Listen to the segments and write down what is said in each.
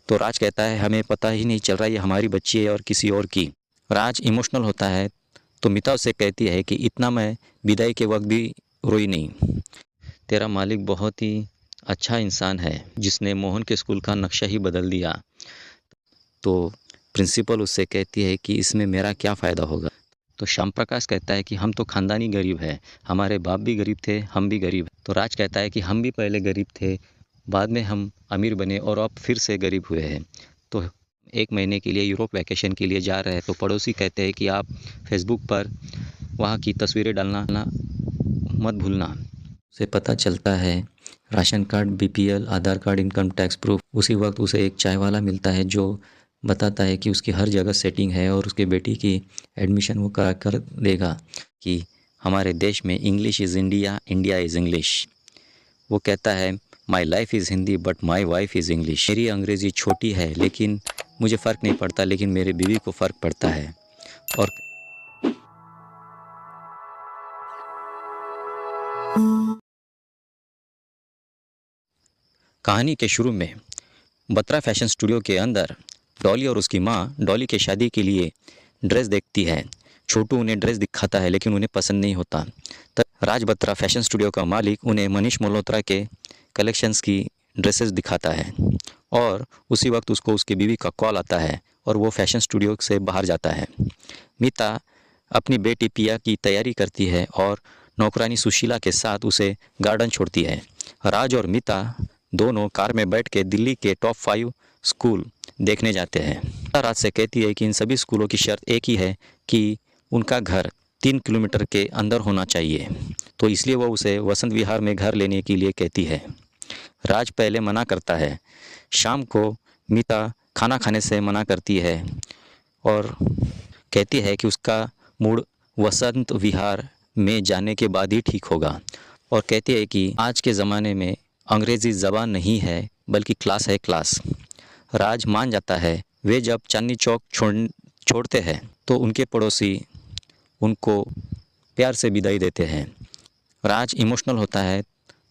तो राज कहता है हमें पता ही नहीं चल रहा ये हमारी बच्ची है और किसी और की। राज इमोशनल होता है तो मीता उससे कहती है कि इतना मैं विदाई के वक्त भी रोई नहीं। तेरा मालिक बहुत ही अच्छा इंसान है जिसने मोहन के स्कूल का नक्शा ही बदल दिया। तो प्रिंसिपल उससे कहती है कि इसमें मेरा क्या फ़ायदा होगा। तो श्याम प्रकाश कहता है कि हम तो ख़ानदानी गरीब है, हमारे बाप भी गरीब थे, हम भी गरीब हैं। तो राज कहता है कि हम भी पहले गरीब थे, बाद में हम अमीर बने और अब फिर से गरीब हुए हैं। तो 1 महीने के लिए यूरोप वैकेशन के लिए जा रहे हैं। तो पड़ोसी कहते हैं कि आप फेसबुक पर वहाँ की तस्वीरें डालना मत भूलना। उसे पता चलता है राशन कार्ड, बीपीएल, आधार कार्ड, इनकम टैक्स प्रूफ। उसी वक्त उसे एक चाय वाला मिलता है जो बताता है कि उसकी हर जगह सेटिंग है और उसके बेटी की एडमिशन वो करा कर देगा। कि हमारे देश में English is India, India is English. वो कहता है my life is Hindi but my wife is English. मेरी अंग्रेज़ी छोटी है लेकिन मुझे फ़र्क नहीं पड़ता, लेकिन मेरे बीवी को फ़र्क पड़ता है। और कहानी के शुरू में बत्रा फैशन स्टूडियो के अंदर डॉली और उसकी माँ डॉली के शादी के लिए ड्रेस देखती है। छोटू उन्हें ड्रेस दिखाता है लेकिन उन्हें पसंद नहीं होता। तब राज बत्रा फैशन स्टूडियो का मालिक उन्हें मनीष मल्होत्रा के कलेक्शंस की ड्रेसेस दिखाता है और उसी वक्त उसको उसकी बीवी का कॉल आता है और वो फैशन स्टूडियो से बाहर जाता है। मीता अपनी बेटी पिया की तैयारी करती है और नौकरानी सुशीला के साथ उसे गार्डन छोड़ती है। राज और मीता दोनों कार में बैठ के दिल्ली के टॉप 5 स्कूल देखने जाते हैं। राज से कहती है कि इन सभी स्कूलों की शर्त एक ही है कि उनका घर 3 किलोमीटर के अंदर होना चाहिए। तो इसलिए वो उसे वसंत विहार में घर लेने के लिए कहती है। राज पहले मना करता है। शाम को मीता खाना खाने से मना करती है और कहती है कि उसका मूड वसंत विहार में जाने के बाद ही ठीक होगा और कहती है कि आज के ज़माने में अंग्रेज़ी ज़बान नहीं है बल्कि क्लास है क्लास। राज मान जाता है। वे जब चांदनी चौक छोड़ते हैं तो उनके पड़ोसी उनको प्यार से विदाई देते हैं। राज इमोशनल होता है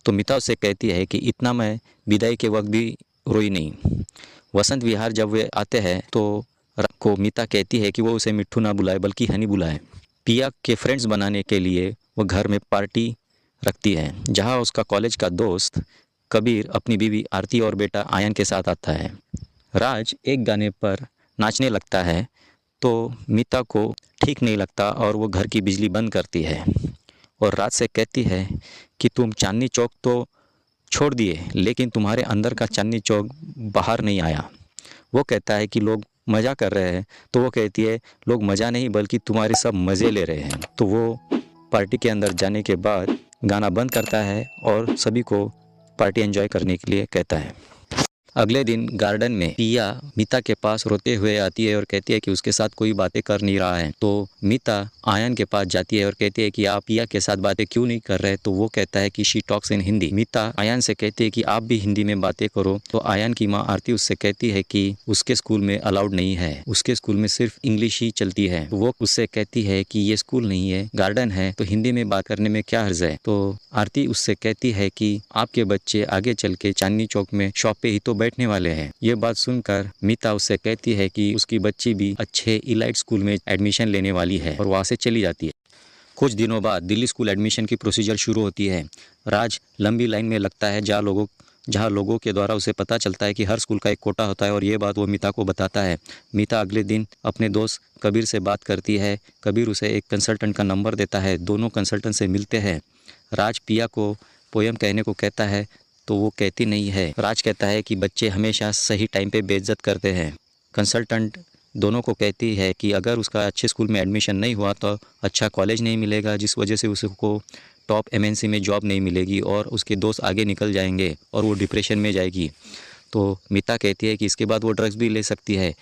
तो मीता उससे कहती है कि इतना मैं विदाई के वक्त भी रोई नहीं। वसंत विहार जब वे आते हैं तो को मीता कहती है कि वो उसे मिट्ठू ना बुलाए बल्कि हनी बुलाए। पिया के फ्रेंड्स बनाने के लिए वो घर में पार्टी रखती है जहाँ उसका कॉलेज का दोस्त कबीर अपनी बीवी आरती और बेटा आयन के साथ आता है। राज एक गाने पर नाचने लगता है तो मीता को ठीक नहीं लगता और वो घर की बिजली बंद करती है और राज से कहती है कि तुम चांदनी चौक तो छोड़ दिए लेकिन तुम्हारे अंदर का चांदनी चौक बाहर नहीं आया। वो कहता है कि लोग मज़ा कर रहे हैं तो वो कहती है लोग मज़ा नहीं बल्कि तुम्हारे सब मज़े ले रहे हैं। तो वो पार्टी के अंदर जाने के बाद गाना बंद करता है और सभी को पार्टी एंजॉय करने के लिए कहता है। अगले दिन गार्डन में पिया मीता के पास रोते हुए आती है और कहती है कि उसके साथ कोई बातें कर नहीं रहा है। तो मीता आयन के पास जाती है और कहती है कि आप पिया के साथ बातें क्यों नहीं कर रहे। तो वो कहता है कि she talks in Hindi. Meeta Ayan से कहती है कि आप भी हिंदी में बातें करो। तो आयन की माँ आरती उससे कहती है कि उसके स्कूल में अलाउड नहीं है, उसके स्कूल में सिर्फ इंग्लिश ही चलती है। तो वो उससे कहती है कि ये स्कूल नहीं है गार्डन है तो हिंदी में बात करने में क्या हर्ज है। तो आरती उससे कहती है कि आपके बच्चे आगे चल के चांदनी चौक में शॉप पे ही तो बैठने वाले हैं। ये बात सुनकर मीता उससे कहती है कि उसकी बच्ची भी अच्छे इलाइट स्कूल में एडमिशन लेने वाली है और वहाँ से चली जाती है। कुछ दिनों बाद दिल्ली स्कूल एडमिशन की प्रोसीजर शुरू होती है। राज लंबी लाइन में लगता है जहाँ लोगों के द्वारा उसे पता चलता है कि हर स्कूल का एक कोटा होता है और ये बात वो मीता को बताता है। मीता अगले दिन अपने दोस्त कबीर से बात करती है। कबीर उसे एक कंसल्टेंट का नंबर देता है। दोनों कंसल्टेंट से मिलते हैं। राज पिया को पोयम कहने को कहता है तो वो कहती नहीं है। राज कहता है कि बच्चे हमेशा सही टाइम पे बेइज्जत करते हैं। कंसल्टेंट दोनों को कहती है कि अगर उसका अच्छे स्कूल में एडमिशन नहीं हुआ तो अच्छा कॉलेज नहीं मिलेगा, जिस वजह से उसको टॉप एमएनसी में जॉब नहीं मिलेगी और उसके दोस्त आगे निकल जाएंगे और वो डिप्रेशन में जाएगी। तो मीता कहती है कि इसके बाद वो ड्रग्स भी ले सकती है।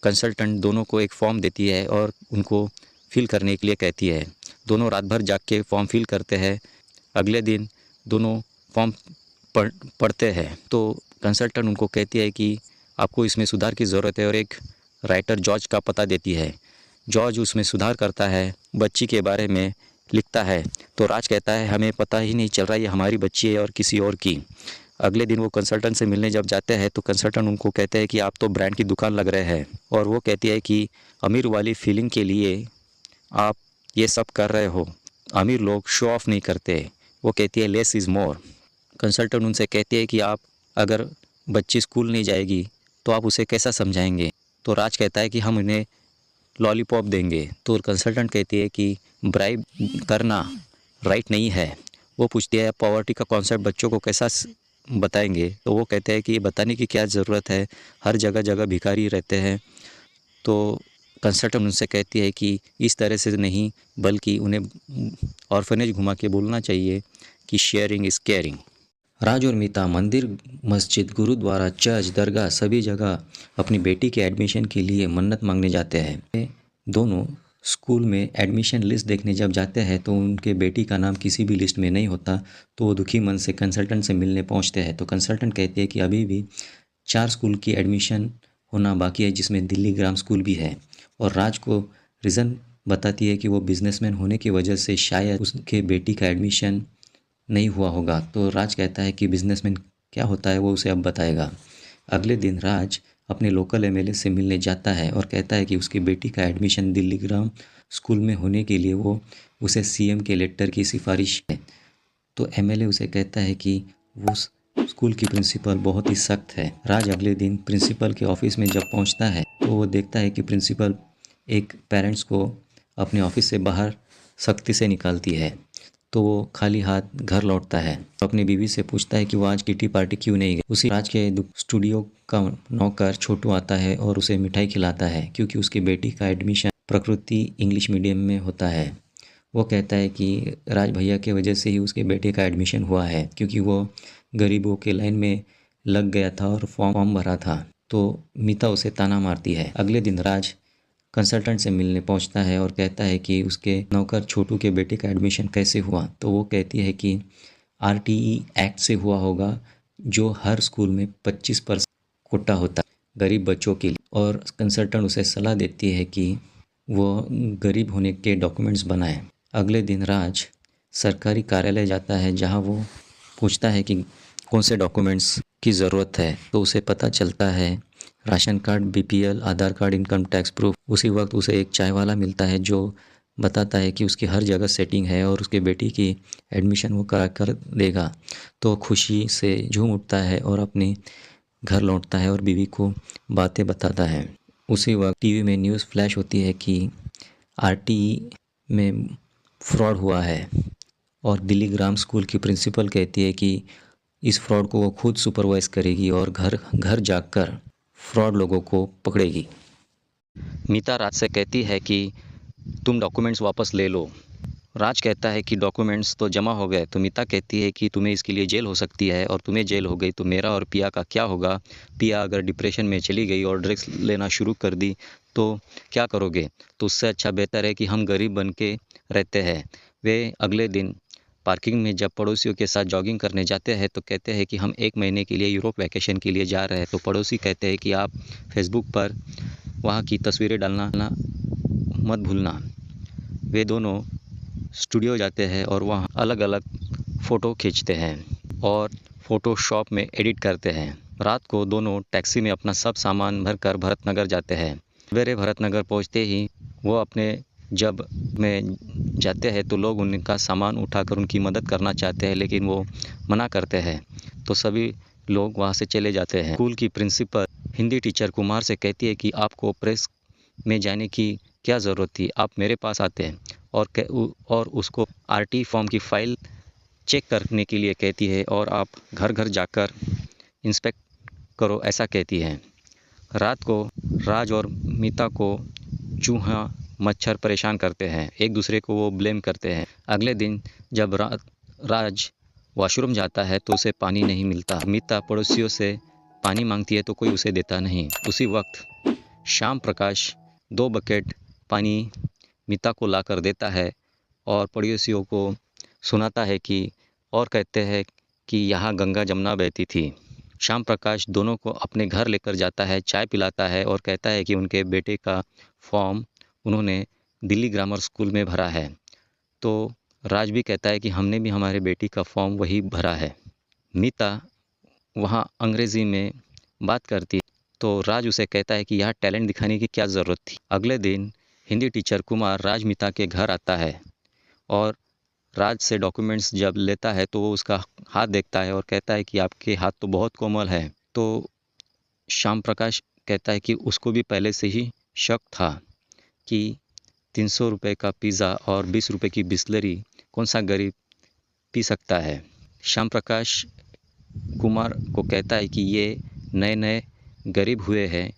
कंसल्टेंट दोनों को एक फॉर्म देती है और उनको फिल करने के लिए कहती है। दोनों रात भर जाग के फॉर्म फिल करते हैं। अगले दिन दोनों फॉर्म पढ़ते हैं तो कंसल्टेंट उनको कहती है कि आपको इसमें सुधार की ज़रूरत है और एक राइटर जॉर्ज का पता देती है। जॉर्ज उसमें सुधार करता है, बच्ची के बारे में लिखता है। तो राज कहता है हमें पता ही नहीं चल रहा ये हमारी बच्ची है और किसी और की। अगले दिन वो कंसल्टेंट से मिलने जब जाते हैं तो कंसल्टेंट उनको कहते हैं कि आप तो ब्रांड की दुकान लग रहे हैं, और वो कहती है कि अमीर वाली फीलिंग के लिए आप ये सब कर रहे हो। अमीर लोग शो ऑफ नहीं करते। वो कहती है लेस इज़ मोर। कंसल्टेंट उनसे कहती है कि आप अगर बच्ची स्कूल नहीं जाएगी तो आप उसे कैसा समझाएंगे। तो राज कहता है कि हम उन्हें लॉलीपॉप देंगे। तो कंसल्टेंट कहती है कि ब्राइब करना राइट नहीं है। वो पूछती है पॉवर्टी का कॉन्सेप्ट बच्चों को कैसा बताएंगे। तो वो कहते हैं कि बताने की क्या ज़रूरत है, हर जगह जगह भिखारी रहते हैं। तो कंसल्टेंट उनसे कहती है कि इस तरह से नहीं, बल्कि उन्हें ऑर्फनेज घुमा के बोलना चाहिए कि शेयरिंग इज़ केयरिंग। राज और मीता मंदिर, मस्जिद, गुरुद्वारा, चर्च, दरगाह सभी जगह अपनी बेटी के एडमिशन के लिए मन्नत मांगने जाते हैं। वे दोनों स्कूल में एडमिशन लिस्ट देखने जब जाते हैं तो उनके बेटी का नाम किसी भी लिस्ट में नहीं होता। तो वो दुखी मन से कंसल्टेंट से मिलने पहुंचते हैं। तो कंसल्टेंट कहती है कि अभी भी 4 स्कूल की एडमिशन होना बाकी है, जिसमें दिल्ली ग्राम स्कूल भी है। और राज को रीज़न बताती है कि वो बिजनेसमैन होने की वजह से शायद उसके बेटी का एडमिशन नहीं हुआ होगा। तो राज कहता है कि बिजनेसमैन क्या होता है वो उसे अब बताएगा। अगले दिन राज अपने लोकल एमएलए से मिलने जाता है और कहता है कि उसकी बेटी का एडमिशन दिल्ली ग्राम स्कूल में होने के लिए वो उसे सीएम के लेटर की सिफारिश है। तो एमएलए उसे कहता है कि वो स्कूल की प्रिंसिपल बहुत ही सख्त है। राज अगले दिन प्रिंसिपल के ऑफिस में जब पहुंचता है तो वो देखता है कि प्रिंसिपल एक पेरेंट्स को अपने ऑफिस से बाहर सख्ती से निकालती है। तो वो खाली हाथ घर लौटता है। तो अपनी बीवी से पूछता है कि वो आज किटी पार्टी क्यों नहीं गई। उसी राज के स्टूडियो का नौकर छोटू आता है और उसे मिठाई खिलाता है, क्योंकि उसकी बेटी का एडमिशन प्रकृति इंग्लिश मीडियम में होता है। वो कहता है कि राज भैया के वजह से ही उसके बेटे का एडमिशन हुआ है, क्योंकि वो गरीबों के लाइन में लग गया था और फॉर्म भरा था। तो मीता उसे ताना मारती है। अगले दिन राज कंसल्टेंट से मिलने पहुंचता है और कहता है कि उसके नौकर छोटू के बेटे का एडमिशन कैसे हुआ। तो वो कहती है कि आरटीई एक्ट से हुआ होगा, जो हर स्कूल में 25% कोटा होता है गरीब बच्चों के लिए। और कंसल्टेंट उसे सलाह देती है कि वो गरीब होने के डॉक्यूमेंट्स बनाए। अगले दिन राज सरकारी कार्यालय जाता है, जहां वो पूछता है कि कौन से डॉक्यूमेंट्स की ज़रूरत है। तो उसे पता चलता है राशन कार्ड, बीपीएल, आधार कार्ड, इनकम टैक्स प्रूफ। उसी वक्त उसे एक चाय वाला मिलता है जो बताता है कि उसकी हर जगह सेटिंग है और उसके बेटी की एडमिशन वो करा कर देगा। तो खुशी से झूम उठता है और अपने घर लौटता है और बीवी को बातें बताता है। उसी वक्त टीवी में न्यूज़ फ्लैश होती है कि आरटीई में फ्रॉड हुआ है, और दिल्ली ग्राम स्कूल की प्रिंसिपल कहती है कि इस फ्रॉड को वो खुद सुपरवाइज करेगी और घर घर जाकर फ्रॉड लोगों को पकड़ेगी। मीता राज से कहती है कि तुम डॉक्यूमेंट्स वापस ले लो। राज कहता है कि डॉक्यूमेंट्स तो जमा हो गए। तो मीता कहती है कि तुम्हें इसके लिए जेल हो सकती है, और तुम्हें जेल हो गई तो मेरा और पिया का क्या होगा। पिया अगर डिप्रेशन में चली गई और ड्रग्स लेना शुरू कर दी तो क्या करोगे। तो उससे अच्छा बेहतर है कि हम गरीब बन के रहते हैं। वे अगले दिन पार्किंग में जब पड़ोसियों के साथ जॉगिंग करने जाते हैं तो कहते हैं कि हम 1 महीने के लिए यूरोप वैकेशन के लिए जा रहे हैं। तो पड़ोसी कहते हैं कि आप फेसबुक पर वहाँ की तस्वीरें डालना मत भूलना। वे दोनों स्टूडियो जाते हैं और वहाँ अलग अलग फ़ोटो खींचते हैं और फ़ोटोशॉप में एडिट करते हैं। रात को दोनों टैक्सी में अपना सब सामान भरकर भरतनगर जाते हैं। सवेरे भरतनगर पहुँचते ही वो अपने जब में जाते हैं तो लोग उनका सामान उठाकर उनकी मदद करना चाहते हैं, लेकिन वो मना करते हैं। तो सभी लोग वहाँ से चले जाते हैं। स्कूल की प्रिंसिपल हिंदी टीचर कुमार से कहती है कि आपको प्रेस में जाने की क्या ज़रूरत थी, आप मेरे पास आते हैं। और उसको आरटी फॉर्म की फ़ाइल चेक करने के लिए कहती है और आप घर घर जाकर इंस्पेक्ट करो, ऐसा कहती है। रात को राज और मीता को चूहा मच्छर परेशान करते हैं। एक दूसरे को वो ब्लेम करते हैं। अगले दिन जब राज वॉशरूम जाता है तो उसे पानी नहीं मिलता। मीता पड़ोसियों से पानी मांगती है तो कोई उसे देता नहीं। उसी वक्त श्याम प्रकाश 2 बकेट पानी मीता को लाकर देता है और पड़ोसियों को सुनाता है कि और कहते हैं कि यहाँ गंगा जमुना बहती थी। श्याम प्रकाश दोनों को अपने घर लेकर जाता है, चाय पिलाता है और कहता है कि उनके बेटे का फॉर्म उन्होंने दिल्ली ग्रामर स्कूल में भरा है। तो राज भी कहता है कि हमने भी हमारे बेटी का फॉर्म वही भरा है। मीता वहाँ अंग्रेज़ी में बात करती है, तो राज उसे कहता है कि यहाँ टैलेंट दिखाने की क्या ज़रूरत थी। अगले दिन हिंदी टीचर कुमार राजमिता के घर आता है और राज से डॉक्यूमेंट्स जब लेता है तो वो उसका हाथ देखता है और कहता है कि आपके हाथ तो बहुत कोमल है। तो श्याम प्रकाश कहता है कि उसको भी पहले से ही शक था कि 300 रुपये का पिज़्ज़ा और 20 रुपये की बिस्लरी कौन सा गरीब पी सकता है। श्याम प्रकाश कुमार को कहता है कि ये नए नए गरीब हुए हैं,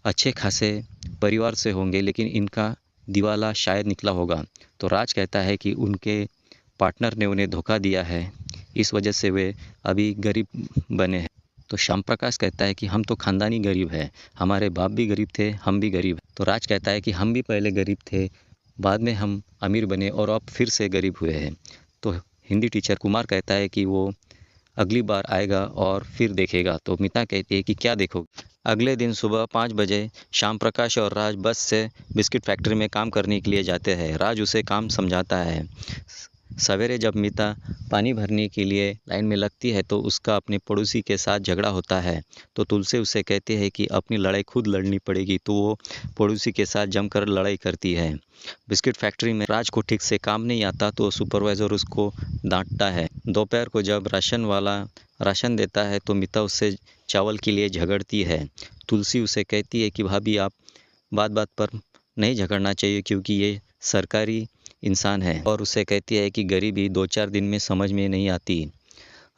अच्छे खासे परिवार से होंगे, लेकिन इनका दिवाला शायद निकला होगा। तो राज कहता है कि उनके पार्टनर ने उन्हें धोखा दिया है, इस वजह से वे अभी गरीब बने हैं। तो श्याम प्रकाश कहता है कि हम तो ख़ानदानी गरीब हैं, हमारे बाप भी गरीब थे, हम भी गरीब हैं। तो राज कहता है कि हम भी पहले गरीब थे, बाद में हम अमीर बने और अब फिर से गरीब हुए हैं। तो हिंदी टीचर कुमार कहता है कि वो अगली बार आएगा और फिर देखेगा। तो मिता कहती है कि क्या देखोगे। अगले दिन सुबह 5 बजे श्याम प्रकाश और राज बस से बिस्किट फैक्ट्री में काम करने के लिए जाते हैं। राज उसे काम समझाता है। सवेरे जब मिता पानी भरने के लिए लाइन में लगती है तो उसका अपने पड़ोसी के साथ झगड़ा होता है। तो तुलसी उसे कहती है कि अपनी लड़ाई खुद लड़नी पड़ेगी, तो वो पड़ोसी के साथ जमकर लड़ाई करती है। बिस्किट फैक्ट्री में राज को ठीक से काम नहीं आता तो सुपरवाइज़र उसको डांटता है। दोपहर को जब राशन वाला राशन देता है तो मिता उससे चावल के लिए झगड़ती है। तुलसी उसे कहती है कि भाभी आप बात बात पर नहीं झगड़ना चाहिए क्योंकि ये सरकारी इंसान है, और उसे कहती है कि गरीबी 2-4 दिन में समझ में नहीं आती।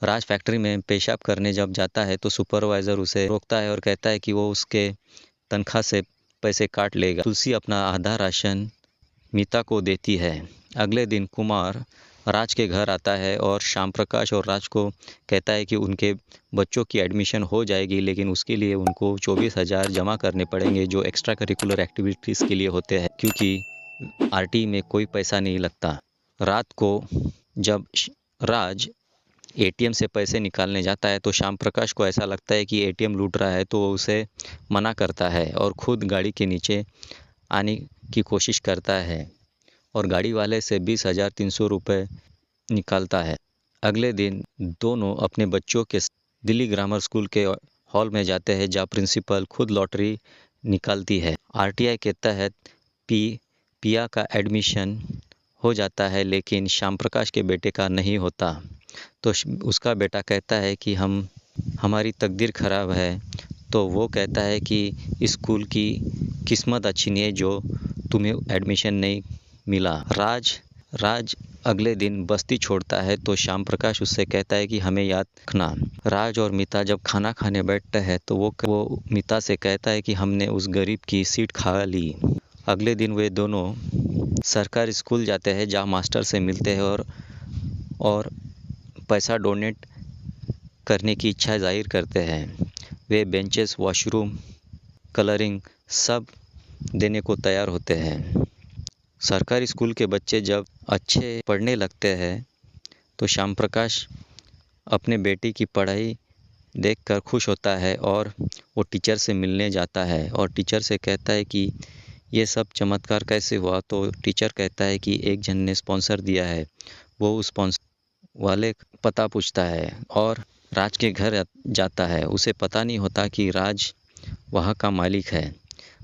राज फैक्ट्री में पेशाब करने जब जाता है तो सुपरवाइज़र उसे रोकता है और कहता है कि वो उसके तनख्वाह से पैसे काट लेगा। तुलसी अपना आधा राशन मीता को देती है। अगले दिन कुमार राज के घर आता है और श्याम प्रकाश और राज को कहता है कि उनके बच्चों की एडमिशन हो जाएगी, लेकिन उसके लिए उनको 24,000 जमा करने पड़ेंगे जो एक्स्ट्रा करिकुलर एक्टिविटीज़ के लिए होते हैं, क्योंकि आरटी में कोई पैसा नहीं लगता। रात को जब राज एटीएम से पैसे निकालने जाता है तो श्याम प्रकाश को ऐसा लगता है कि एटीएम लूट रहा है, तो वो उसे मना करता है और खुद गाड़ी के नीचे आने की कोशिश करता है और गाड़ी वाले से 20,300 रुपये निकालता है। अगले दिन दोनों अपने बच्चों के दिल्ली ग्रामर स्कूल के हॉल में जाते हैं जहाँ प्रिंसिपल खुद लॉटरी निकालती है। आरटीआई के तहत पिया का एडमिशन हो जाता है, लेकिन श्याम प्रकाश के बेटे का नहीं होता। तो उसका बेटा कहता है कि हमारी तकदीर ख़राब है। तो वो कहता है कि स्कूल की किस्मत अच्छी नहीं है जो तुम्हें एडमिशन नहीं मिला। राज अगले दिन बस्ती छोड़ता है तो श्याम प्रकाश उससे कहता है कि हमें याद रखना। राज और मीता जब खाना खाने बैठते हैं तो वो मीता से कहता है कि हमने उस गरीब की सीट खा ली। अगले दिन वे दोनों सरकारी स्कूल जाते हैं जहाँ मास्टर से मिलते हैं और पैसा डोनेट करने की इच्छा जाहिर करते हैं। वे बेंचेस, वॉशरूम, कलरिंग सब देने को तैयार होते हैं। सरकारी स्कूल के बच्चे जब अच्छे पढ़ने लगते हैं तो श्याम प्रकाश अपने बेटी की पढ़ाई देखकर खुश होता है और वो टीचर से मिलने जाता है और टीचर से कहता है कि ये सब चमत्कार कैसे हुआ। तो टीचर कहता है कि एक जन ने स्पॉन्सर दिया है। वो उस स्पॉन्सर वाले पता पूछता है और राज के घर जाता है। उसे पता नहीं होता कि राज वहाँ का मालिक है।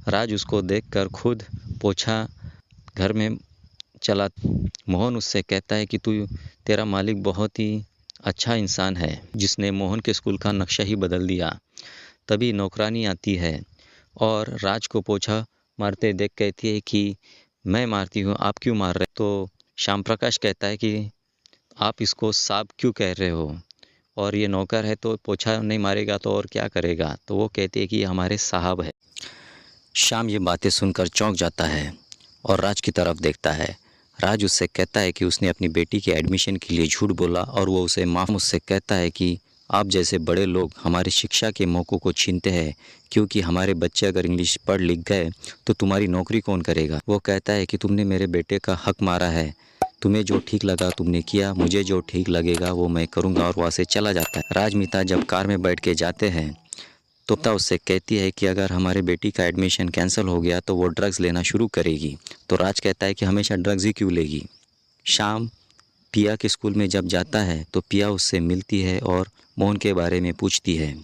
राज उसको देखकर खुद पोछा घर में चला। मोहन उससे कहता है कि तेरा मालिक बहुत ही अच्छा इंसान है जिसने मोहन के स्कूल का नक्शा ही बदल दिया। तभी नौकरानी आती है और राज को पोछा मारते देख कहती है कि मैं मारती हूँ, आप क्यों मार रहे? तो श्याम प्रकाश कहता है कि आप इसको सांप क्यों कह रहे हो, और ये नौकर है तो पोछा नहीं मारेगा तो और क्या करेगा। तो वो कहती है कि ये हमारे साहब है। श्याम ये बातें सुनकर चौंक जाता है और राज की तरफ देखता है। राज उससे कहता है कि उसने अपनी बेटी के एडमिशन के लिए झूठ बोला और वो उसे माफ़। उससे कहता है कि आप जैसे बड़े लोग हमारी शिक्षा के मौक़ों को छीनते हैं, क्योंकि हमारे बच्चे अगर इंग्लिश पढ़ लिख गए तो तुम्हारी नौकरी कौन करेगा। वो कहता है कि तुमने मेरे बेटे का हक मारा है, तुम्हें जो ठीक लगा तुमने किया, मुझे जो ठीक लगेगा वो मैं करूँगा, और वहाँ से चला जाता है। राजमिता जब कार में बैठ के जाते हैं तो पिता उससे कहती है कि अगर हमारे बेटी का एडमिशन कैंसिल हो गया तो वो ड्रग्स लेना शुरू करेगी। तो राज कहता है कि हमेशा ड्रग्स ही क्यों लेगी। शाम पिया के स्कूल में जब जाता है तो पिया उससे मिलती है और मोहन के बारे में पूछती है।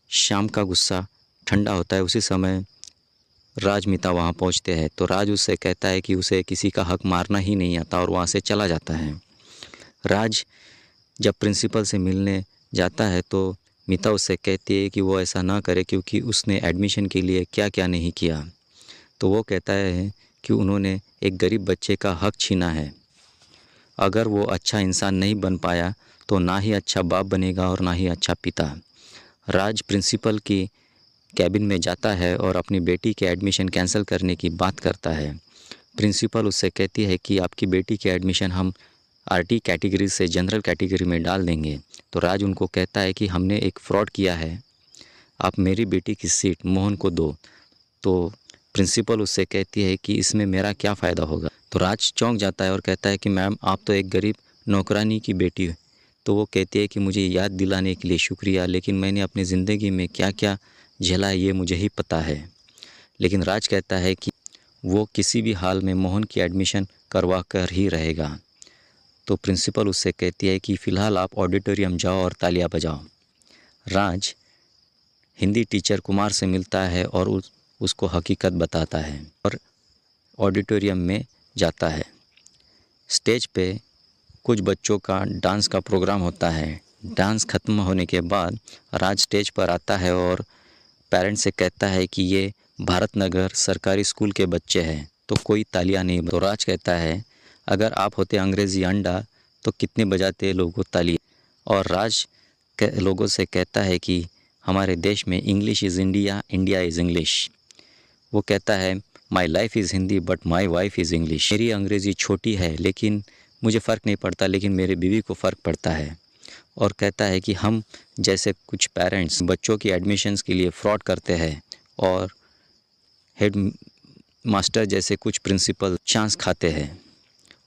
शाम का गुस्सा ठंडा होता है, उसी समय राज मीता वहाँ पहुँचते हैं तो राज उससे कहता है कि उसे किसी का हक मारना ही नहीं आता और वहाँ से चला जाता है। राज जब प्रिंसिपल से मिलने जाता है तो मीता उससे कहती है कि वो ऐसा ना करे क्योंकि उसने एडमिशन के लिए क्या क्या नहीं किया। तो वो कहता है कि उन्होंने एक गरीब बच्चे का हक छीना है। अगर वो अच्छा इंसान नहीं बन पाया तो ना ही अच्छा बाप बनेगा और ना ही अच्छा पिता। राज प्रिंसिपल की कैबिन में जाता है और अपनी बेटी के एडमिशन कैंसिल करने की बात करता है। प्रिंसिपल उससे कहती है कि आपकी बेटी के एडमिशन हम आरटी कैटेगरी से जनरल कैटेगरी में डाल देंगे। तो राज उनको कहता है कि हमने एक फ्रॉड किया है, आप मेरी बेटी की सीट मोहन को दो। तो प्रिंसिपल उससे कहती है कि इसमें मेरा क्या फ़ायदा होगा। तो राज चौंक जाता है और कहता है कि मैम आप तो एक गरीब नौकरानी की बेटी हो। तो वो कहती है कि मुझे याद दिलाने के लिए शुक्रिया, लेकिन मैंने अपनी ज़िंदगी में क्या क्या झेला है ये मुझे ही पता है। लेकिन राज कहता है कि वो किसी भी हाल में मोहन की एडमिशन करवा कर ही रहेगा। तो प्रिंसिपल उससे कहती है कि फ़िलहाल आप ऑडिटोरियम जाओ और तालियां बजाओ। राज हिंदी टीचर कुमार से मिलता है और उसको हकीकत बताता है और ऑडिटोरियम में जाता है। स्टेज पे कुछ बच्चों का डांस का प्रोग्राम होता है। डांस ख़त्म होने के बाद राज स्टेज पर आता है और पेरेंट्स से कहता है कि ये भारत नगर सरकारी स्कूल के बच्चे हैं, तो कोई तालियां नहीं। तो राज कहता है अगर आप होते अंग्रेज़ी अंडा तो कितने बजाते लोगों को ताली। और राज लोगों से कहता है कि हमारे देश में English is India, India is English. वो कहता है my life is Hindi but my wife is English. मेरी अंग्रेज़ी छोटी है लेकिन मुझे फ़र्क नहीं पड़ता, लेकिन मेरे बीवी को फ़र्क पड़ता है। और कहता है कि हम जैसे कुछ पेरेंट्स बच्चों की एडमिशन्स के लिए फ्रॉड करते हैं और हेड मास्टर जैसे कुछ प्रिंसिपल चांस खाते हैं।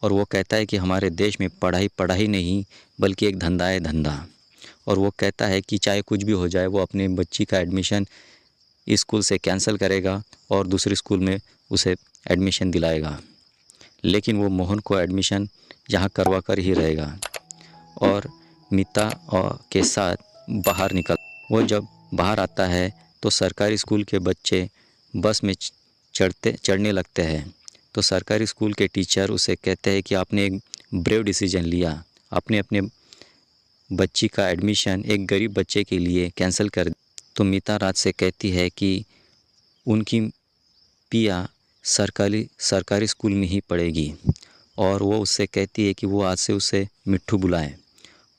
और वो कहता है कि हमारे देश में पढ़ाई पढ़ाई नहीं बल्कि एक धंधा है, धंधा। और वो कहता है कि चाहे कुछ भी हो जाए वो अपने बच्ची का एडमिशन इस स्कूल से कैंसिल करेगा और दूसरे स्कूल में उसे एडमिशन दिलाएगा, लेकिन वो मोहन को एडमिशन यहाँ करवा कर ही रहेगा। और मीता के साथ बाहर निकल, वो जब बाहर आता है तो सरकारी स्कूल के बच्चे बस में चढ़ने लगते हैं। तो सरकारी स्कूल के टीचर उसे कहते हैं कि आपने एक ब्रेव डिसीजन लिया, आपने अपने बच्ची का एडमिशन एक गरीब बच्चे के लिए कैंसिल कर। तो मीता राज से कहती है कि उनकी पिया सरकारी स्कूल में ही पढ़ेगी और वो उससे कहती है कि वो आज से उसे मिट्ठू बुलाए।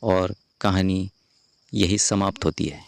और कहानी यही समाप्त होती है।